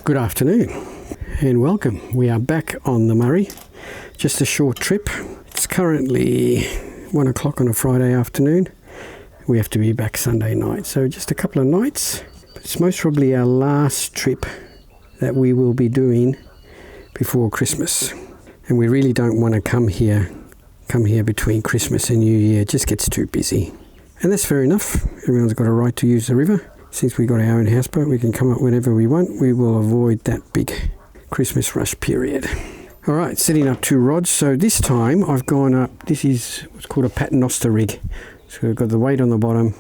Good afternoon and welcome. We are back on the Murray. Just a short trip. It's currently 1 o'clock on a Friday afternoon. We have to be back Sunday night, so just a couple of nights. It's most probably our last trip that we will be doing before Christmas. And we really don't want to come here between Christmas and New Year. It just gets too busy. And that's fair enough. Everyone's got a right to use the river. Since we got our own houseboat, we can come up whenever we want. We will avoid that big Christmas rush period. All right, setting up 2 rods. So this time I've gone up, this is what's called a paternoster rig. So we've got the weight on the bottom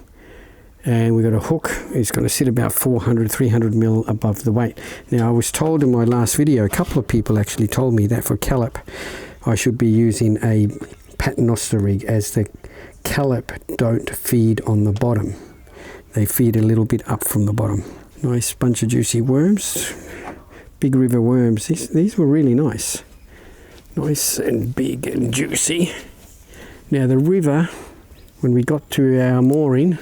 and we've got a hook. It's going to sit about 400, 300 mil above the weight. Now I was told in my last video, a couple of people actually told me that for callop, I should be using a paternoster rig as the callop don't feed on the bottom. They feed a little bit up from the bottom. Nice bunch of juicy worms. Big river worms. These were really nice. Nice and big and juicy. Now the river, when we got to our mooring,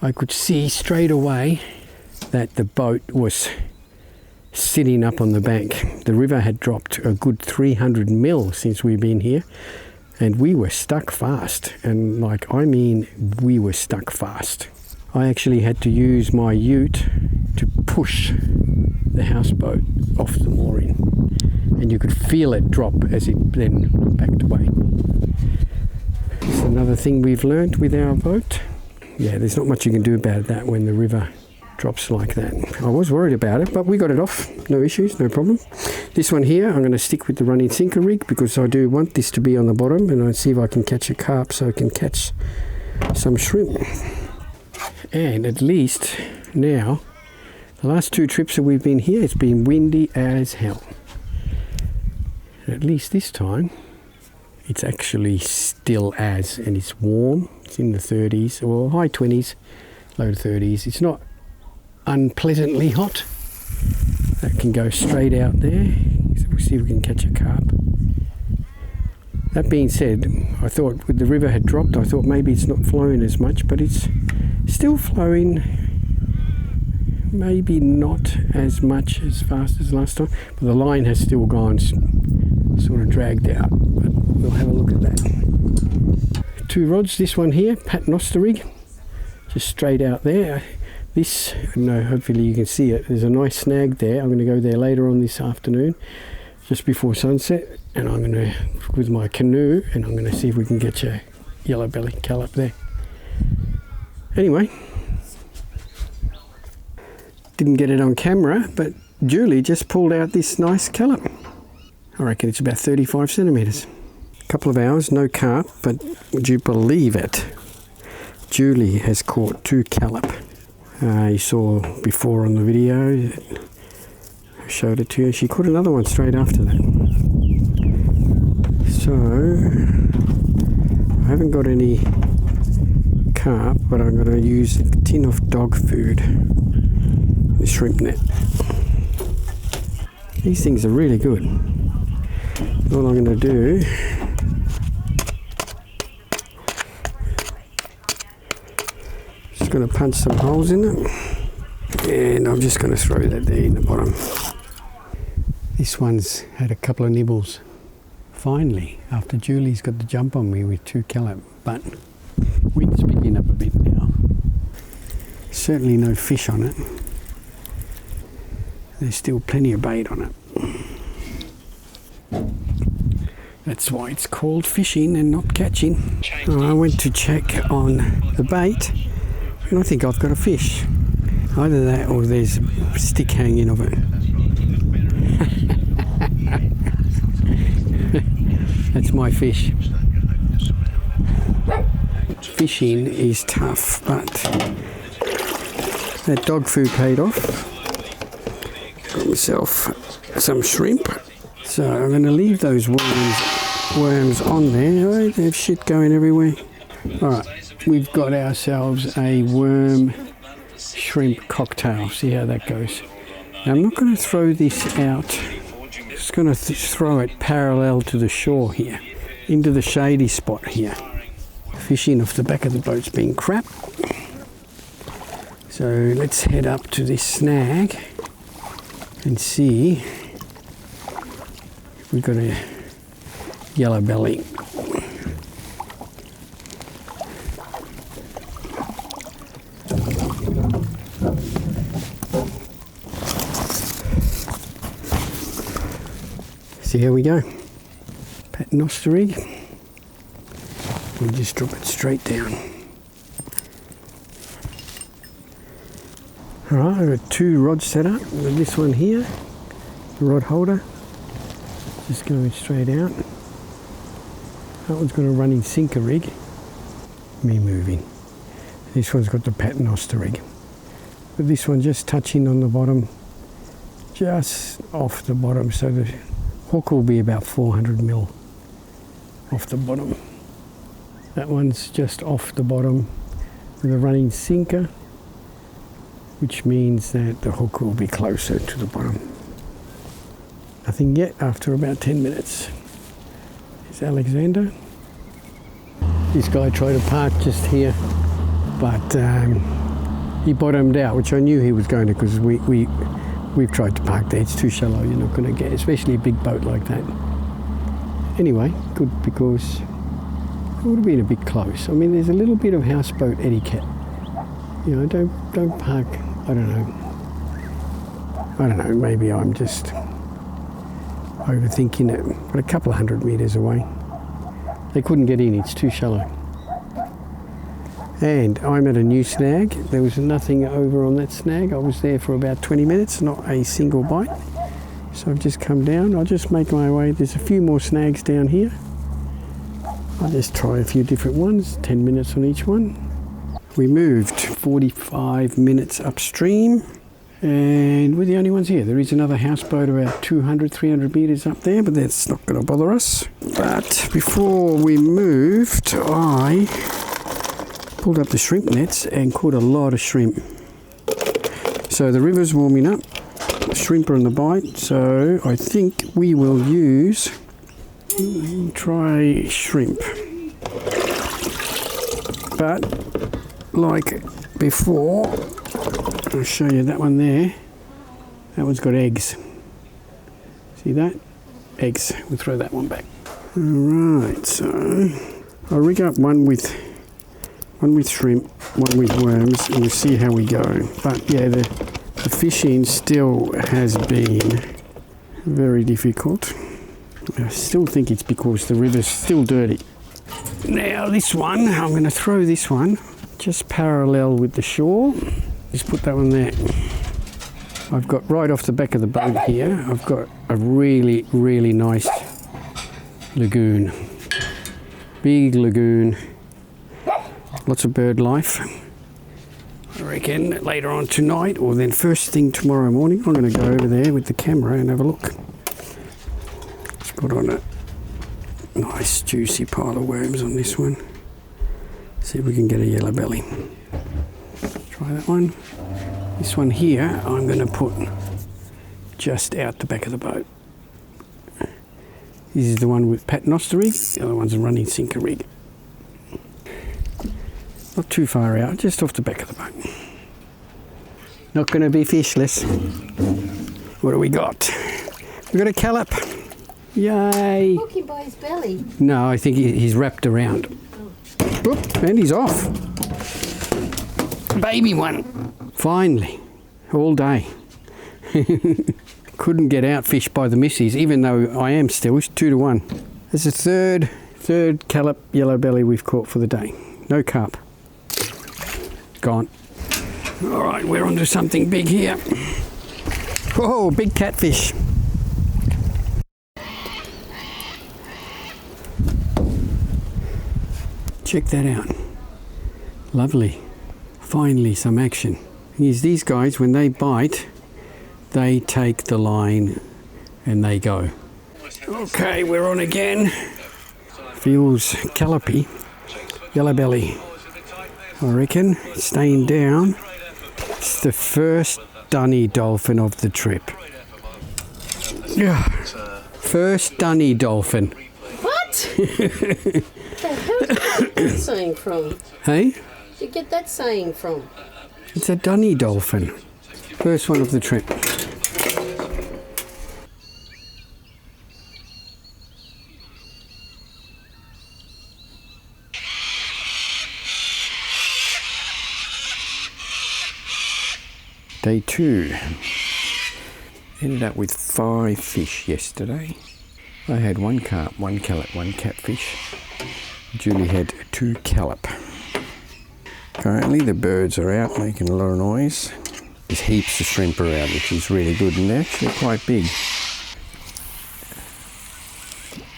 I could see straight away that the boat was sitting up on the bank. The river had dropped a good 300 mil since we've been here. And we were stuck fast. And we were stuck fast. I actually had to use my ute to push the houseboat off the mooring, and you could feel it drop as it then backed away. It's another thing we've learned with our boat. Yeah, there's not much you can do about that when the river drops like that. I was worried about it, but we got it off. No issues, no problem. This one here, I'm going to stick with the running sinker rig because I do want this to be on the bottom, and I'll see if I can catch a carp so I can catch some shrimp. And at least now, the last 2 trips that we've been here, it's been windy as hell. And at least this time, it's actually still as, and it's warm. It's in the 30s, or high 20s, low 30s. It's not unpleasantly hot. That can go straight out there. So we'll see if we can catch a carp. That being said, I thought with the river had dropped, I thought maybe it's not flowing as much, but it's still flowing, maybe not as much as fast as last time, but the line has still gone sort of dragged out, but we'll have a look at that. 2 rods, this one here, paternoster rig, just straight out there. This, hopefully you can see it, there's a nice snag there. I'm going to go there later on this afternoon, just before sunset, and I'm going to, with my canoe, and I'm going to see if we can get a yellow belly callop there. Anyway, didn't get it on camera, but Julie just pulled out this nice callop. I reckon it's about 35 centimetres. A couple of hours, no carp, but would you believe it? Julie has caught 2 callop. You saw before on the video, I showed it to you. She caught another one straight after that. So, I haven't got any carp, but I'm going to use a tin of dog food, the shrimp net. These things are really good. All I'm going to do, just going to punch some holes in it, and I'm just going to throw that there in the bottom. This one's had a couple of nibbles. Finally, after Julie's got the jump on me with 2 callop, but wind's picking up a bit now. Certainly no fish on it. There's still plenty of bait on it. That's why it's called fishing and not catching. I went to check on the bait and I think I've got a fish. Either that or there's a stick hanging of it. That's my fish. Fishing is tough, but that dog food paid off. Got myself some shrimp. So I'm going to leave those worms on there. Oh, they have shit going everywhere. Alright, we've got ourselves a worm shrimp cocktail. See how that goes. Now I'm not going to throw this out. I'm just going to throw it parallel to the shore here, into the shady spot here. Fishing off the back of the boat's been crap. So let's head up to this snag and see if we've got a yellow belly. See how we go. Paternoster rig. We just drop it straight down. Alright, I've got 2 rods set up with this one here, the rod holder, just going straight out. That one's got a running sinker rig, me moving. This one's got the paternoster rig. But this one just touching on the bottom, just off the bottom, so the hook will be about 400 mil off the bottom. That one's just off the bottom with a running sinker, which means that the hook will be closer to the bottom. Nothing yet after about 10 minutes. Here's Alexander. This guy tried to park just here, but he bottomed out, which I knew he was going to, because we've tried to park there. It's too shallow, you're not going to get, especially a big boat like that. Anyway, good, because it would have been a bit close. I mean, there's a little bit of houseboat etiquette. You know, don't park, I don't know, maybe I'm just overthinking it, but a couple of 100 metres away. They couldn't get in, it's too shallow. And I'm at a new snag. There was nothing over on that snag. I was there for about 20 minutes, not a single bite. So I've just come down. I'll just make my way. There's a few more snags down here. I'll just try a few different ones, 10 minutes on each one. We moved 45 minutes upstream, and we're the only ones here. There is another houseboat about 200, 300 metres up there, but that's not going to bother us. But before we moved, I pulled up the shrimp nets and caught a lot of shrimp. So the river's warming up, shrimp are on the bite, so I think we will try shrimp. But like before, I'll show you that one there. That one's got eggs. See that? Eggs. We'll throw that one back. Alright, so I'll rig up one with shrimp, one with worms, and we'll see how we go. But yeah, the fishing still has been very difficult. I still think it's because the river's still dirty. Now this one, I'm going to throw this one just parallel with the shore. Just put that one there. I've got right off the back of the boat here, I've got a really, really nice lagoon. Big lagoon. Lots of bird life. I reckon later on tonight, or then first thing tomorrow morning, I'm going to go over there with the camera and have a look. Let's put on a nice juicy pile of worms on this one. See if we can get a yellow belly. Try that one. This one here, I'm going to put just out the back of the boat. This is the one with paternoster rig, the other one's a running sinker rig. Not too far out, just off the back of the boat. Not going to be fishless. What do we got? We got a callop. Yay! Hooking by his belly. No, I think he's wrapped around. Oop, and he's off. Baby one. Finally, all day. Couldn't get out fished by the missies, even though I am still. It's 2-1. There's a third callop yellow belly we've caught for the day. No carp. Gone. All right, we're onto something big here. Whoa, big catfish. Check that out. Lovely. Finally some action. Is these guys, when they bite, they take the line and they go. Okay, we're on again. Feels callopy. Yellow belly. I reckon, staying down. It's the first dunny dolphin of the trip. Yeah. First dunny dolphin. What? Where did you get that saying from? Hey? Where'd you get that saying from? It's a dunny dolphin. First one of the trip. Day 2. Ended up with 5 fish yesterday. I had 1 carp, 1 callop, 1 catfish. Julie had 2 callop. Currently the birds are out making a lot of noise. There's heaps of shrimp are out, which is really good, and they're actually quite big.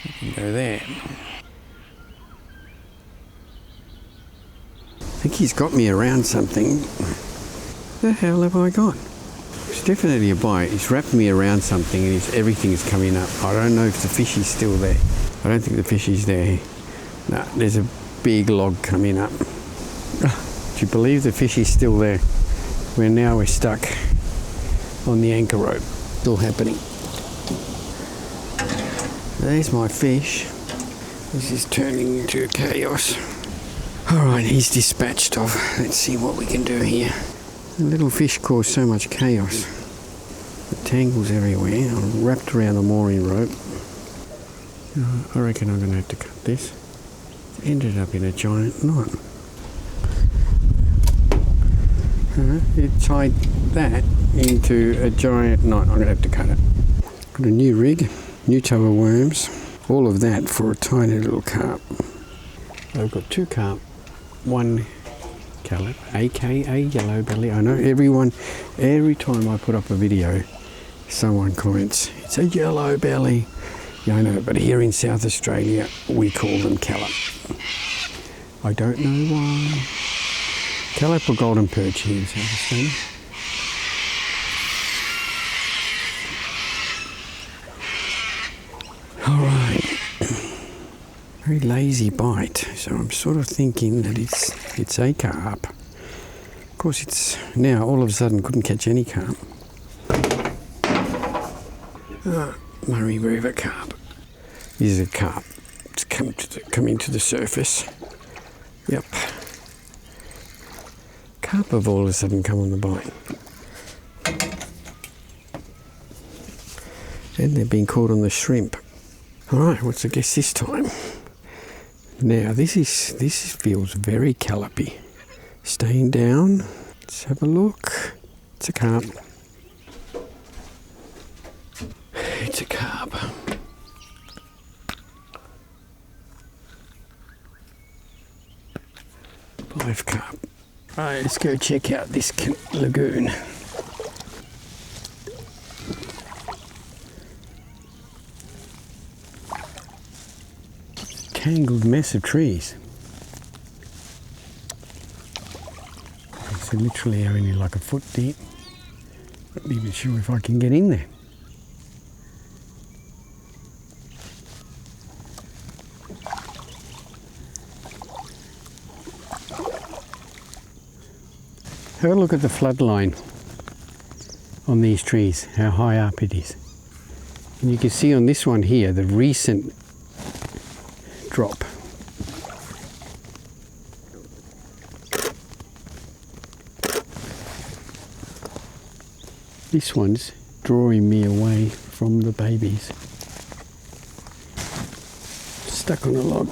You can go there. I think he's got me around something. The hell have I got? It's definitely a bite. He's wrapped me around something and everything's coming up. I don't know if the fish is still there. I don't think the fish is there. No, there's a big log coming up. Do you believe the fish is still there? We're stuck on the anchor rope. Still happening. There's my fish. This is turning into chaos. Alright, he's dispatched off. Let's see what we can do here. The little fish cause so much chaos. The tangles everywhere. I'm wrapped around the mooring rope. I reckon I'm going to have to cut this. It ended up in a giant knot. It tied that into a giant knot. I'm going to have to cut it. Got a new rig, new tow of worms. All of that for a tiny little carp. I've got 2 carp, 1 callop, aka yellow belly. I know every time I put up a video, someone comments, it's a yellow belly. Yeah, I know, but here in South Australia, we call them callop. I don't know why. Callop or golden perch here in South Australia. Alright. Very lazy bite, so I'm sort of thinking that it's a carp. Of course it's now all of a sudden couldn't catch any carp. Murray River carp. This is a carp. It's coming to the surface. Yep. Carp have all of a sudden come on the bite. And they've been caught on the shrimp. Alright, what's the guess this time? Now this feels very callopy. Staying down. Let's have a look. It's a carp. It's a carp. Live carp. Right, let's go check out this lagoon. Tangled mess of trees. It's literally only like a foot deep. Not even sure if I can get in there. Have a look at the flood line on these trees, how high up it is. And you can see on this one here, the recent drop. This one's drawing me away from the babies. Stuck on a log.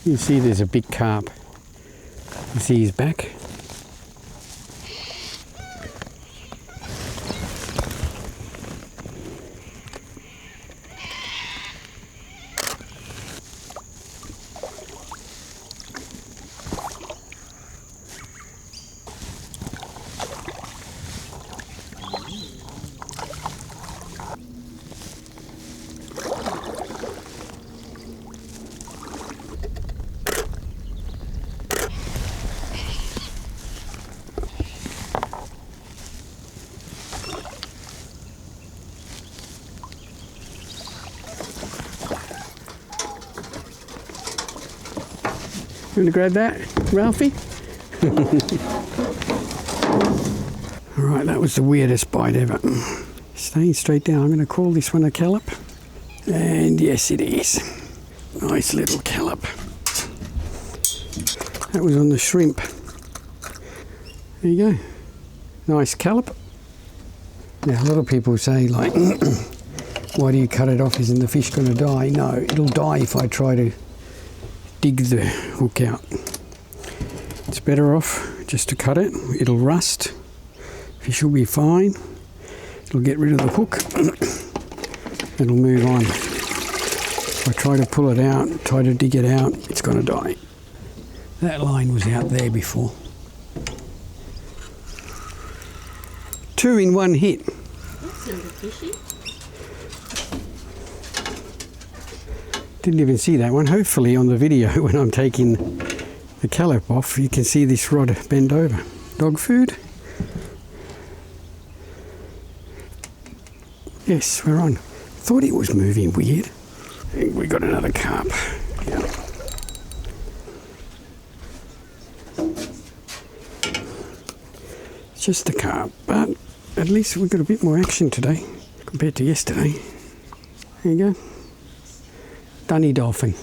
You see there's a big carp. You see his back? You want to grab that, Ralphie? Alright, that was the weirdest bite ever. Staying straight down, I'm going to call this one a callop. And yes, it is. Nice little callop. That was on the shrimp. There you go. Nice callop. Now, a lot of people say, like, why do you cut it off? Isn't the fish going to die? No, it'll die if I try to dig the hook out. better off just to cut it. It'll rust. Fish will be fine. It'll get rid of the hook. It'll move on. If I try to pull it out, try to dig it out, it's going to die. That line was out there before. 2 in 1 hit. That sounded fishy. Didn't even see that one. Hopefully on the video when I'm taking the callop off, you can see this rod bend over. Dog food. Yes, we're on. Thought it was moving weird. I think we got another carp. Yeah. It's just a carp, but at least we've got a bit more action today compared to yesterday. There you go. Dunny dolphin.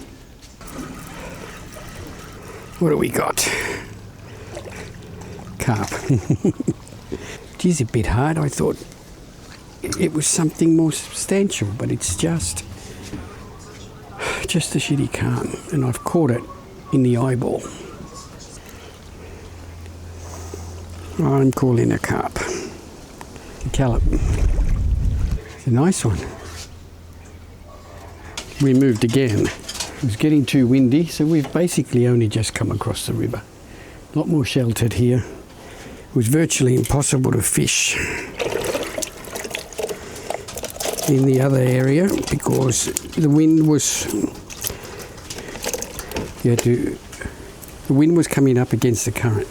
What do we got? Carp. Geez, a bit hard. I thought it was something more substantial, but it's just a shitty carp, and I've caught it in the eyeball. I'm calling a carp. A callop. It's a nice one. We moved again. It was getting too windy, so we've basically only just come across the river. A lot more sheltered here. It was virtually impossible to fish in the other area because the wind was the wind was coming up against the current.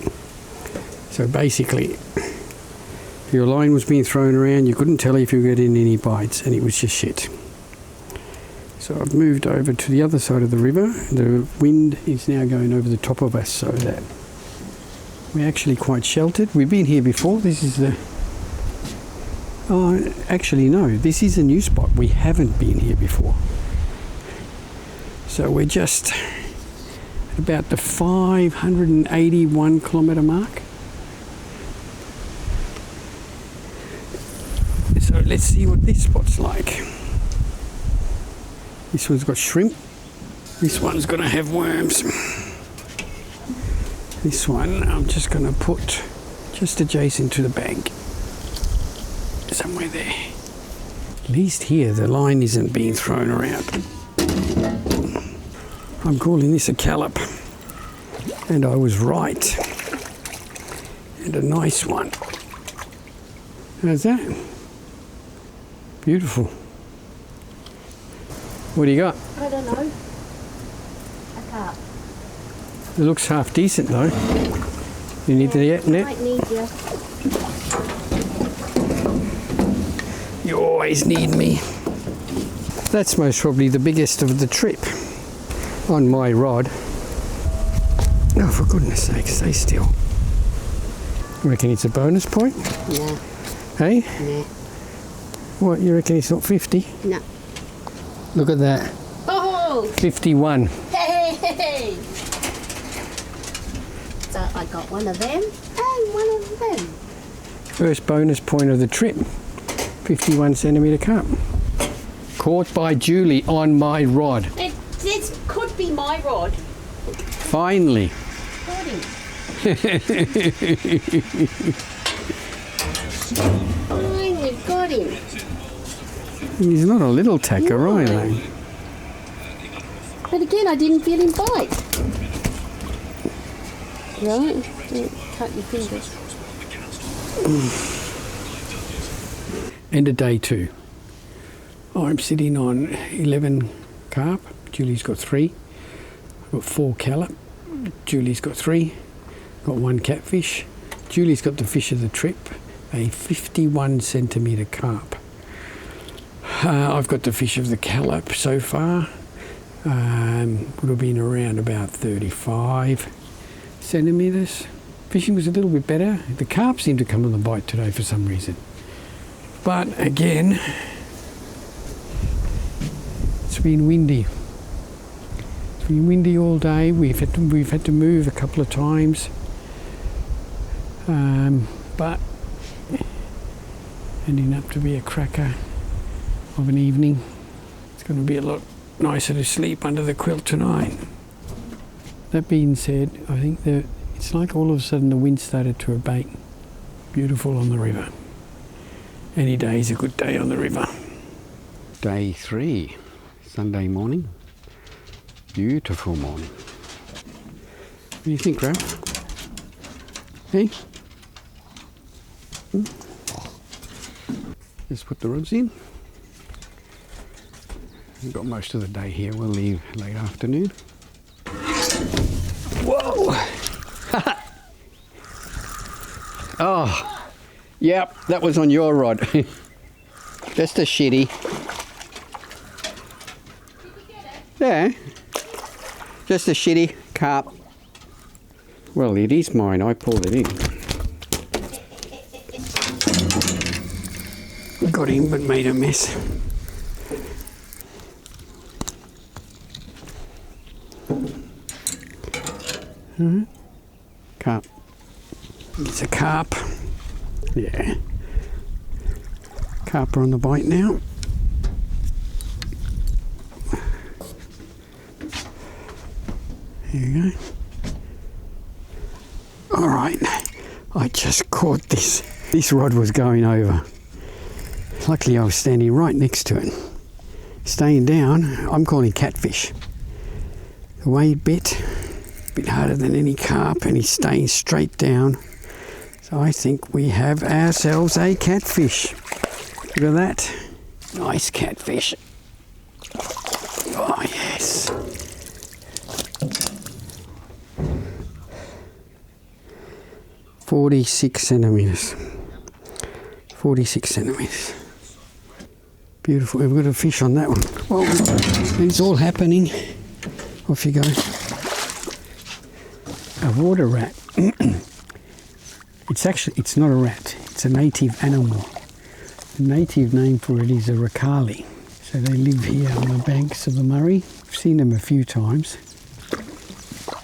So basically, if your line was being thrown around, you couldn't tell if you were getting any bites, and it was just shit. So I've moved over to the other side of the river. The wind is now going over the top of us, so that we're actually quite sheltered. We've been here before. This is the... Oh, actually no, this is a new spot. We haven't been here before. So we're just at about the 581 kilometre mark. So let's see what this spot's like. This one's got shrimp. This one's going to have worms. This one I'm just going to put just adjacent to the bank. Somewhere there. At least here the line isn't being thrown around. I'm calling this a callop. And I was right. And a nice one. How's that? Beautiful. What do you got? I don't know. A carp. It looks half decent though. You need the net? Might need you. You always need me. That's most probably the biggest of the trip on my rod. Oh, for goodness sake, stay still. You reckon it's a bonus point? No. Hey? No. What, you reckon it's not 50? No. Look at that. Oh! 51. Hey! So I got one of them and one of them. First bonus point of the trip. 51 centimetre carp. Caught by Julie on my rod. This could be my rod. Finally. Got him. Finally got him. He's not a little tacker, No. either. But again, I didn't feel him bite. Right? Don't cut your fingers. End of day 2. I'm sitting on 11 carp. Julie's got 3. I've got 4 callop. Julie's got 3. Got 1 catfish. Julie's got the fish of the trip, a 51 centimetre carp. I've got the fish of the callop so far. Would have been around about 35 centimetres. Fishing was a little bit better. The carp seemed to come on the bite today for some reason. But again, it's been windy. It's been windy all day. We've had to move a couple of times. But ending up to be a cracker of an evening. It's going to be a lot nicer to sleep under the quilt tonight. That being said, I think the It's like all of a sudden the wind started to abate. Beautiful on the river. Any day is a good day on the river. Day 3, Sunday morning. Beautiful morning. What do you think, Ralph? Hey? Just put the rods in. We've got most of the day here. We'll leave late afternoon. Whoa! Oh, yep, that was on your rod. Just a shitty. Yeah, just a shitty carp. Well, it is mine. I pulled it in. Got him, but made a mess. Carp. It's a carp. Yeah. Carp are on the bite now. There you go. All right. I just caught this. This rod was going over. Luckily I was standing right next to it. Staying down, I'm calling catfish. The way he bit, a bit harder than any carp, and he's staying straight down. So I think we have ourselves a catfish. Look at that. Nice catfish. Oh yes. "46 centimetres. 46 centimetres. Beautiful. We've got a fish on that one. Well, it's all happening. Off you go. A water rat. It's not a rat. It's a native animal. The native name for it is a rakali. So they live here on the banks of the Murray. I've seen them a few times.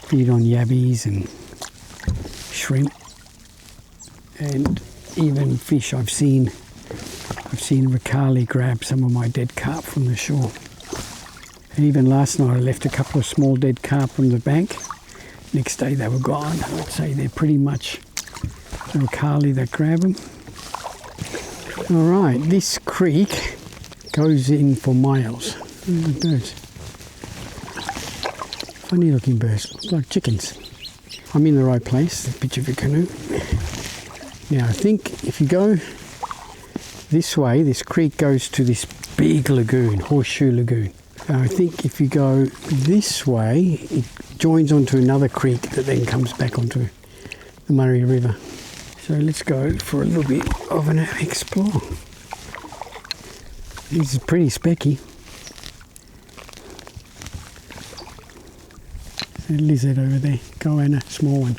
Feed on yabbies and shrimp. And even fish. I've seen rakali grab some of my dead carp from the shore. And even last night I left a couple of small dead carp on the bank. Next day they were gone. I would say they're pretty much the rakali that grab them. Alright, this creek goes in for miles. Look at birds. Funny looking birds, look like chickens. I'm in the right place, the pitch of a canoe. Now I think if you go this way, this creek goes to this big lagoon, Horseshoe Lagoon. I think if you go this way, it joins onto another creek that then comes back onto the Murray River. So let's go for a little bit of an explore. This is pretty specky. A lizard over there, goanna, small one.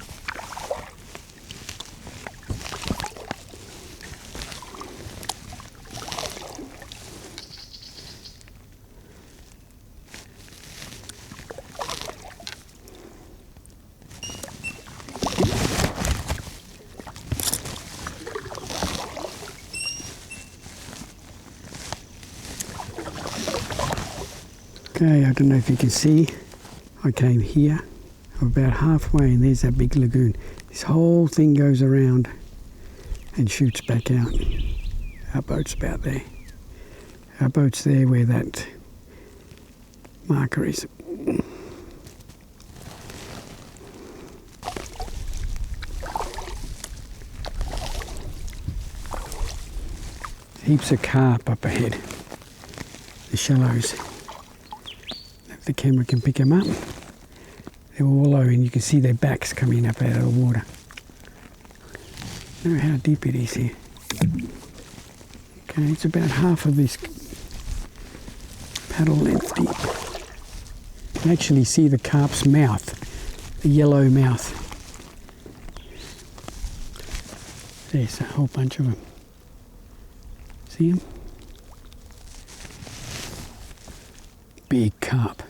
Okay, I don't know if you can see, I came here, I'm about halfway and there's that big lagoon. This whole thing goes around and shoots back out. Our boat's about there. Our boat's there where that marker is. Heaps of carp up ahead, the shallows. The camera can pick them up. They're all low and you can see their backs coming up out of the water. I don't know how deep it is here. Okay, it's about half of this paddle length deep. You can actually see the carp's mouth, the yellow mouth. There's a whole bunch of them. See them? Big carp.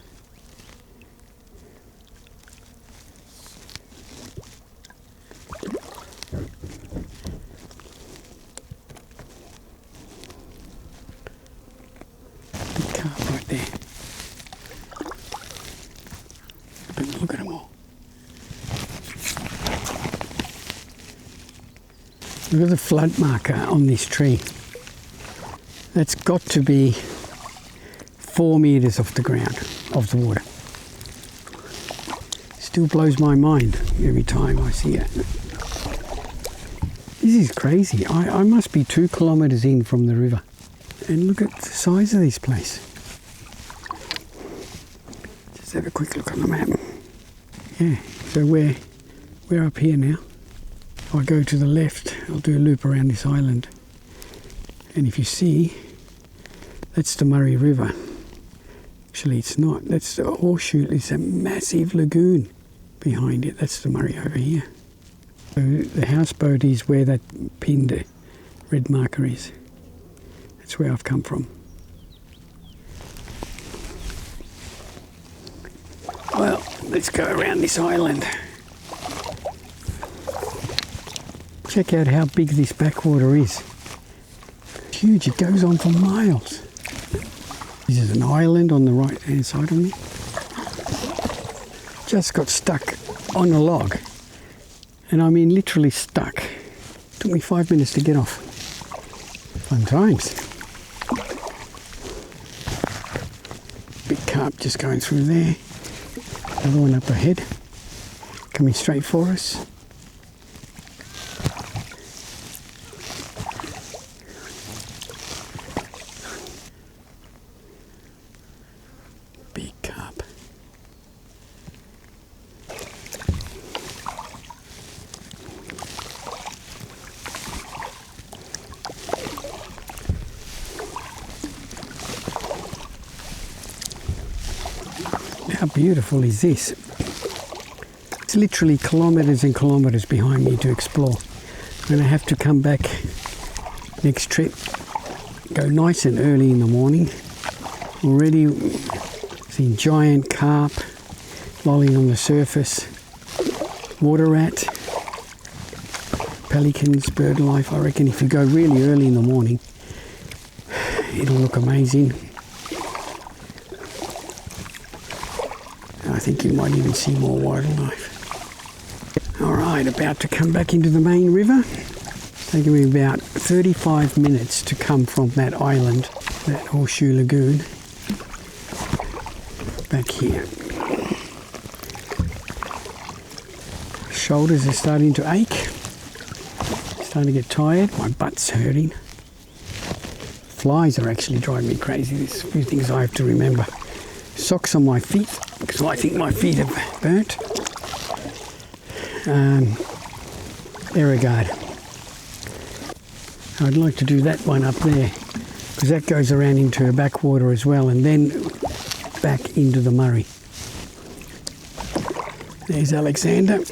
Look at them all. Look at the flood marker on this tree. That's got to be 4 meters off the ground, of the water. Still blows my mind every time I see it. This is crazy. I must be 2 kilometers in from the river. And look at the size of this place. Just have a quick look on the map. Yeah, so we're up here now. If I go to the left, I'll do a loop around this island. And if you see, that's the Murray River. Actually, it's not. That's the Horseshoe. It's a massive lagoon behind it. That's the Murray over here. So the houseboat is where that pinned red marker is. That's where I've come from. Well, let's go around this island. Check out how big this backwater is. It's huge, it goes on for miles. This is an island on the right hand side of me. Just got stuck on a log. And I mean literally stuck. Took me 5 minutes to get off. Fun times. Big carp just going through there. Another one up ahead. Coming straight for us. Big carp. How beautiful is this? It's literally kilometres and kilometres behind me to explore. I'm going to have to come back next trip, go nice and early in the morning. Already seen giant carp lolling on the surface, water rat, pelicans, bird life. I reckon if you go really early in the morning, it'll look amazing. I think you might even see more wildlife. Alright, about to come back into the main river. Taking me about 35 minutes to come from that island, that Horseshoe Lagoon, back here. Shoulders are starting to ache. Starting to get tired. My butt's hurting. Flies are actually driving me crazy. There's a few things I have to remember. Socks on my feet, because I think my feet have burnt. Aerogard. I'd like to do that one up there, because that goes around into a backwater as well, and then back into the Murray. There's Alexander.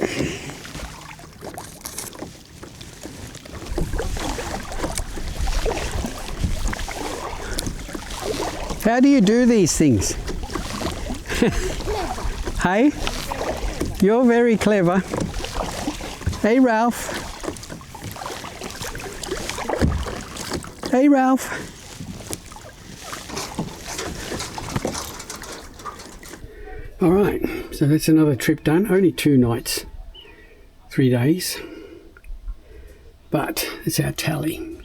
How do you do these things? Hey? You're very clever. Hey, Ralph. Hey, Ralph. All right, so that's another trip done. Only 2 nights, 3 days. But it's our tally.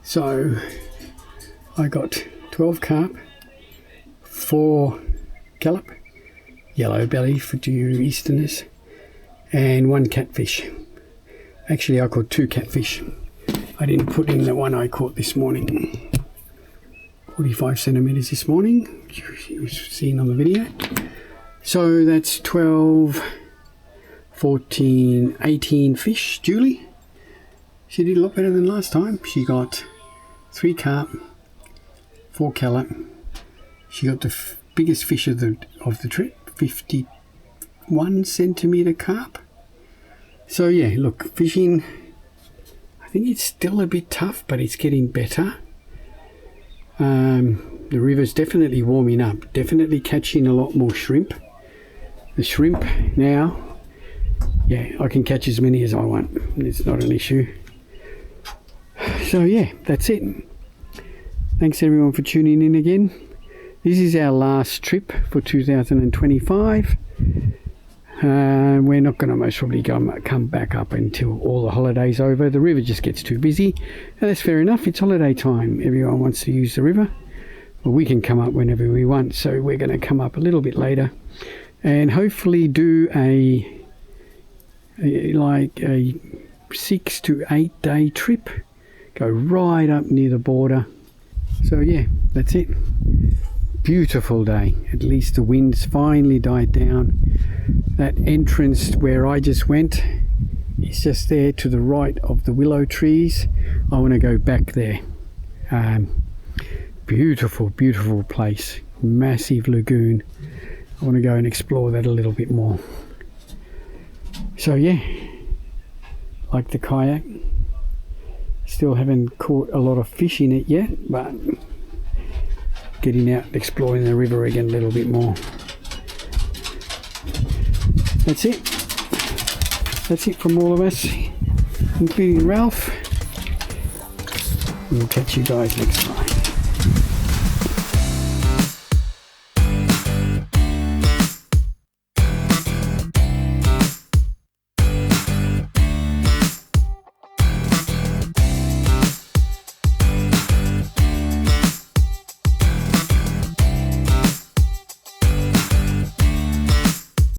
So I got 12 carp, 4 scallop, yellow belly for you Easterners, and 1 catfish. Actually, I caught 2 catfish. I didn't put in the one I caught this morning. 45 centimeters this morning, you was seen on the video. So that's 12, 14, 18 fish. Julie, she did a lot better than last time. She got 3 carp, 4 scallop. She got the biggest fish of the trip, 51 centimeter carp. So yeah, look, fishing, I think it's still a bit tough, but it's getting better. The river's definitely warming up, definitely catching a lot more shrimp. The shrimp now, yeah, I can catch as many as I want. It's not an issue. So yeah, that's it. Thanks everyone for tuning in again. This is our last trip for 2025. We're not going to most probably come back up until all the holidays over. The river just gets too busy, and that's fair enough. It's holiday time. Everyone wants to use the river. Well, we can come up whenever we want, so we're going to come up a little bit later and hopefully do a 6 to 8 day trip. Go right up near the border. So yeah, that's it. Beautiful day. At least the wind's finally died down. That entrance where I just went is just there to the right of the willow trees. I want to go back there. Beautiful, beautiful place. Massive lagoon. I want to go and explore that a little bit more. So yeah, like the kayak. Still haven't caught a lot of fish in it yet, but getting out and exploring the river again a little bit more. That's it. That's it from all of us, including Ralph. We'll catch you guys next time.